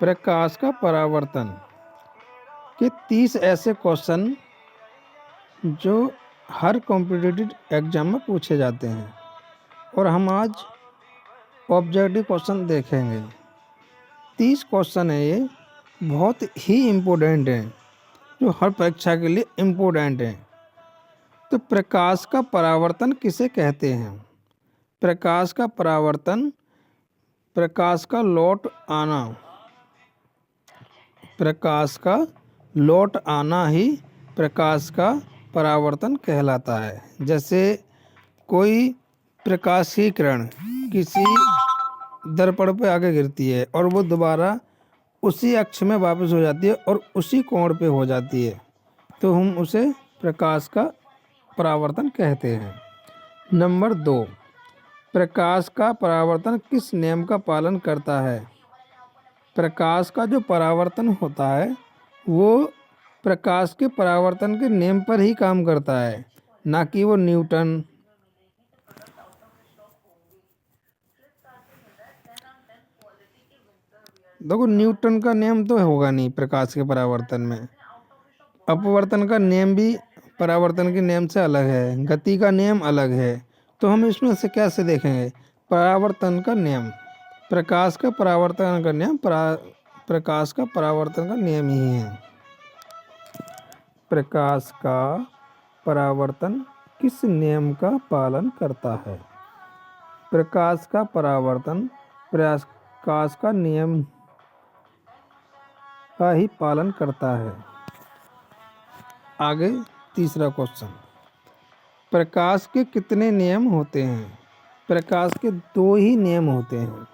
प्रकाश का परावर्तन के 30 ऐसे क्वेश्चन जो हर कॉम्पिटिटिव एग्जाम में पूछे जाते हैं और हम आज ऑब्जेक्टिव क्वेश्चन देखेंगे। 30 क्वेश्चन है, ये बहुत ही इम्पोर्टेंट हैं, जो हर परीक्षा के लिए इम्पोर्टेंट हैं। तो प्रकाश का परावर्तन किसे कहते हैं? प्रकाश का परावर्तन, प्रकाश का लौट आना, प्रकाश का लौट आना ही प्रकाश का परावर्तन कहलाता है। जैसे कोई प्रकाश की किरण किसी दर्पण पे आगे गिरती है और वो दोबारा उसी अक्ष में वापस हो जाती है और उसी कोण पे हो जाती है, तो हम उसे प्रकाश का परावर्तन कहते हैं। नंबर 2, प्रकाश का परावर्तन किस नियम का पालन करता है? प्रकाश का जो परावर्तन होता है वो प्रकाश के परावर्तन के नियम पर ही काम करता है, ना कि वो न्यूटन, देखो न्यूटन का नियम तो होगा नहीं प्रकाश के परावर्तन में। अपवर्तन का नियम भी परावर्तन के नियम से अलग है, गति का नियम अलग है, तो हम इसमें से कैसे देखेंगे? परावर्तन का नियम, प्रकाश का परावर्तन का नियम प्रकाश का परावर्तन का नियम ही है। प्रकाश का परावर्तन किस नियम का पालन करता है? प्रकाश का परावर्तन प्रकाश का नियम का ही पालन करता है। आगे तीसरा क्वेश्चन, प्रकाश के कितने नियम होते हैं? प्रकाश के 2 ही नियम होते हैं।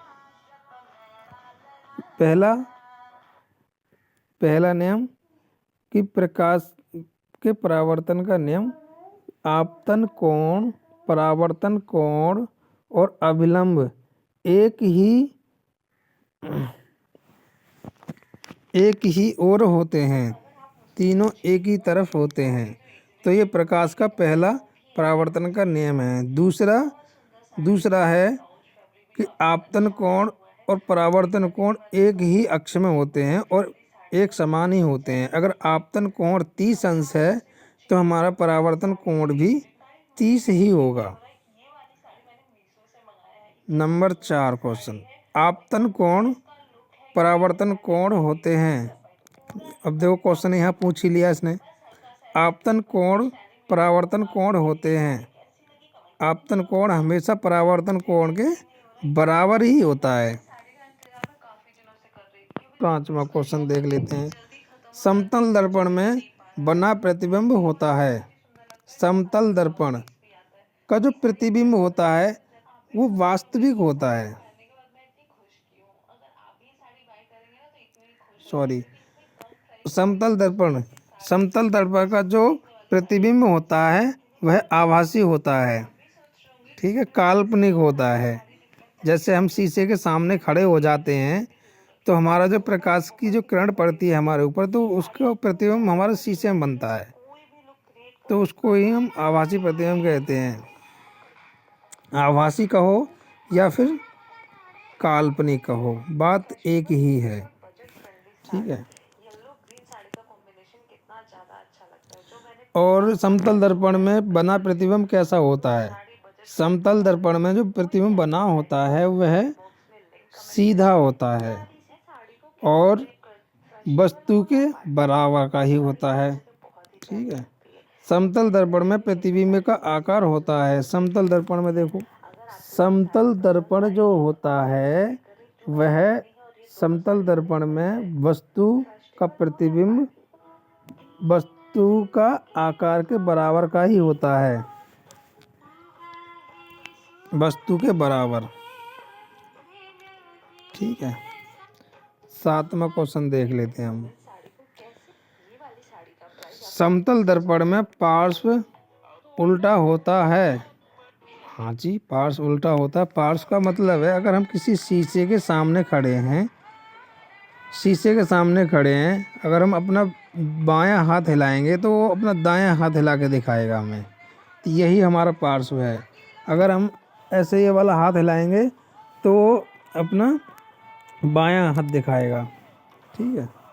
पहला नियम कि प्रकाश के परावर्तन का नियम आपतन कोण, परावर्तन कोण और अभिलंब एक ही ओर होते हैं, तीनों एक ही तरफ होते हैं, तो ये प्रकाश का पहला परावर्तन का नियम है। दूसरा है कि आपतन कोण और परावर्तन कोण एक ही अक्ष में होते हैं और एक समान ही होते हैं। अगर आपतन कोण 30 अंश है तो हमारा परावर्तन कोण भी 30 ही होगा। नंबर 4 क्वेश्चन, आपतन कोण परावर्तन कोण होते हैं। अब देखो क्वेश्चन यहाँ पूछ ही लिया इसने, आपतन कोण परावर्तन कोण होते हैं। आपतन कोण हमेशा परावर्तन कोण के बराबर ही होता है। 5वां क्वेश्चन देख लेते हैं, समतल दर्पण में बना प्रतिबिंब होता है। समतल दर्पण का जो प्रतिबिंब होता है वो वास्तविक होता है। समतल दर्पण का जो प्रतिबिंब होता है वह आभासी होता है, ठीक है, काल्पनिक होता है। जैसे हम शीशे के सामने खड़े हो जाते हैं तो हमारा जो प्रकाश की जो किरण पड़ती है हमारे ऊपर, तो उसका प्रतिबिंब हमारे शीशे में बनता है, तो उसको ही हम आभासी प्रतिबिंब कहते हैं। आभासी कहो या फिर काल्पनिक कहो, बात एक ही है, ठीक है। और समतल दर्पण में बना प्रतिबिंब कैसा होता है? समतल दर्पण में जो प्रतिबिंब बना होता है वह सीधा होता है और वस्तु के बराबर का ही होता है, ठीक है। समतल दर्पण में प्रतिबिंब का आकार होता है। समतल दर्पण में देखो, समतल दर्पण जो होता है वह समतल दर्पण में वस्तु का प्रतिबिंब वस्तु का आकार के बराबर का ही होता है, वस्तु के बराबर, ठीक है। 7वां क्वेश्चन देख लेते हैं हम, समतल दर्पण में पार्श्व उल्टा होता है। हाँ जी, पार्श्व उल्टा होता है। पार्श्व का मतलब है अगर हम किसी शीशे के सामने खड़े हैं, अगर हम अपना बायां हाथ हिलाएंगे तो वो अपना दायां हाथ हिला के दिखाएगा हमें, तो यही हमारा पार्श्व है। अगर हम ऐसे ये वाला हाथ हिलाएंगे तो अपना बायां हाथ दिखाएगा, ठीक है।